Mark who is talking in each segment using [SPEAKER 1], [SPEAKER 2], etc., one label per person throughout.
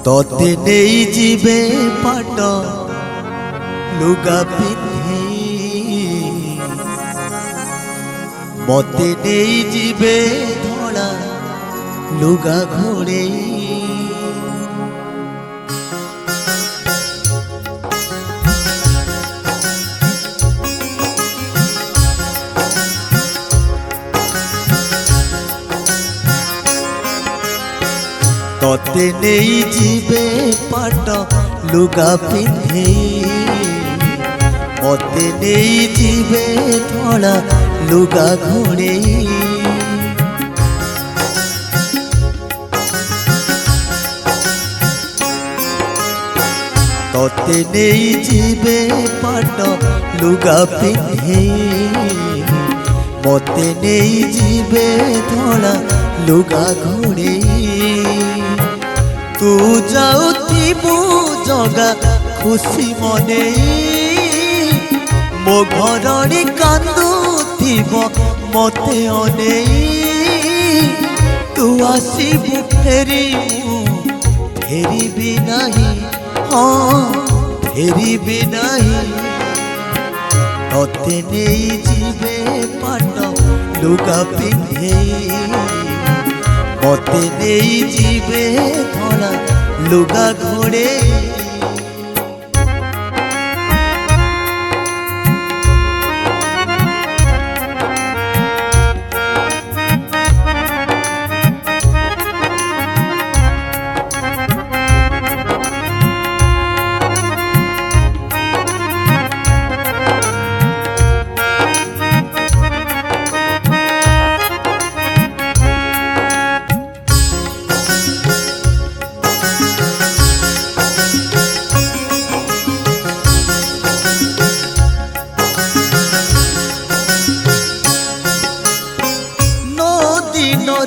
[SPEAKER 1] तोते नहीं जीवे पाट लुगा पिंधे मते नहीं जीवे धड़ा लुगा घोड़े तोते नहीं जीवे पाट लुगा पिंधे मते नहीं जीवे धड़ा लुगा घोड़े तोते नहीं जीवे पाट लुगा पिंधे मते नहीं जीवे धड़ा लुगा घोड़े तू जाऊथिबु जगा खुशी मने मो घर कांदुथिब मते अने तू आसीबु फेरी भी नहीं हाँ फेरी भी नहीं तोते नहीं जीवे पाट लुगा पिंधे मते नहीं जीवे धड़ा लुगा घोड़े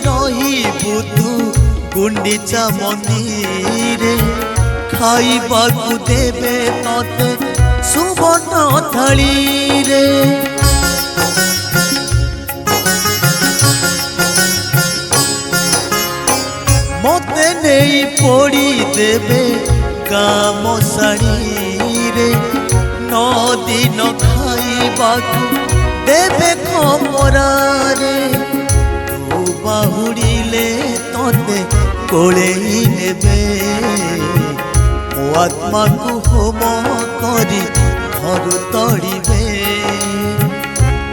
[SPEAKER 1] रहीबु तू गुंडीचा मंदिरे खाइबाकु देबे तोते सुवर्ण थाली रे मते नहीं पोड़ी देबे काम साड़ी रे 9 दिन खाइबाकु देबे खमरा रे बाहुड़िले तोते कोले नेबे मो आत्मा को होम करी घर तड़िबे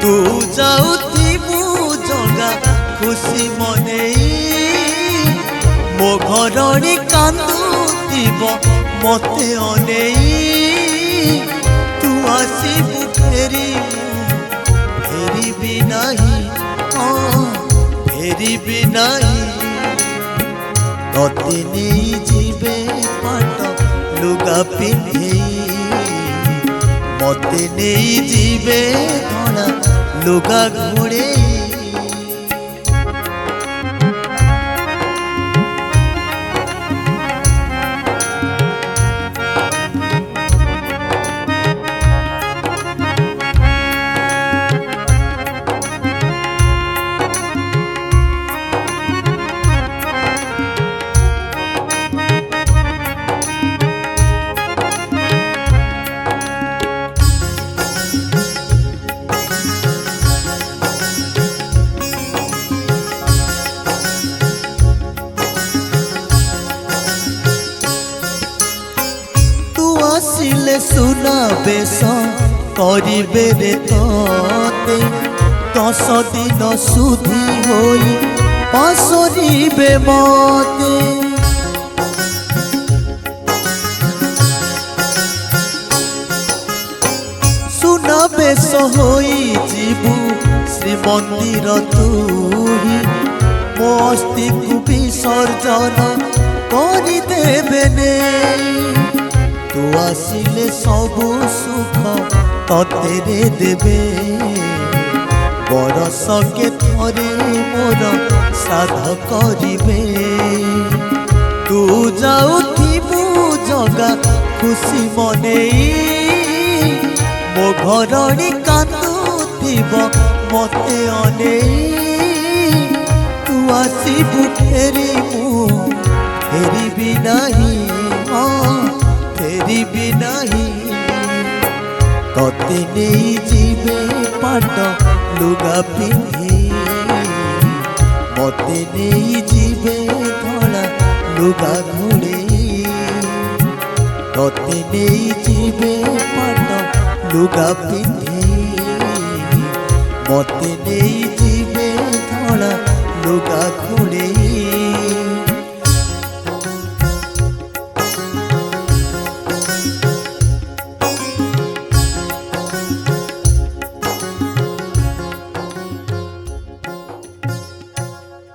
[SPEAKER 1] तू जाऊथिबु जगा खुशी मने मो घर कांदुथिब मते अने तू आसीबु फेरी भी नहीं फेरी भी नहीं तोते नहीं जीवे पाट लुगा पिंधे मते नहीं जीवे धड़ा लुगा घोड़े आसिले सुना बेस करिबे रे तोते 10 दिन सुधी होई पासरिबे मते सुना बेस होई जीवु श्री मंदिर तुही मो अस्थि को विसर्जन करि देबे ने तू आसिले सबु सुख तोते रे देबे बरस के थरे मोर साध करिबे तू जाऊथिबु जगा खुशी मने मो घर कांदुथिब मते अने तू आसीबु फेरी फेरिबी नहीं हाँ फेरिबी नहीं तोते नहीं जीवे पाट लुगा पिंधे मते नहीं जीवे धड़ा लुगा घोड़े तोते नहीं जीवे पाट लुगा पिंधे मते नहीं जीवे धड़ा लुगा घोड़े।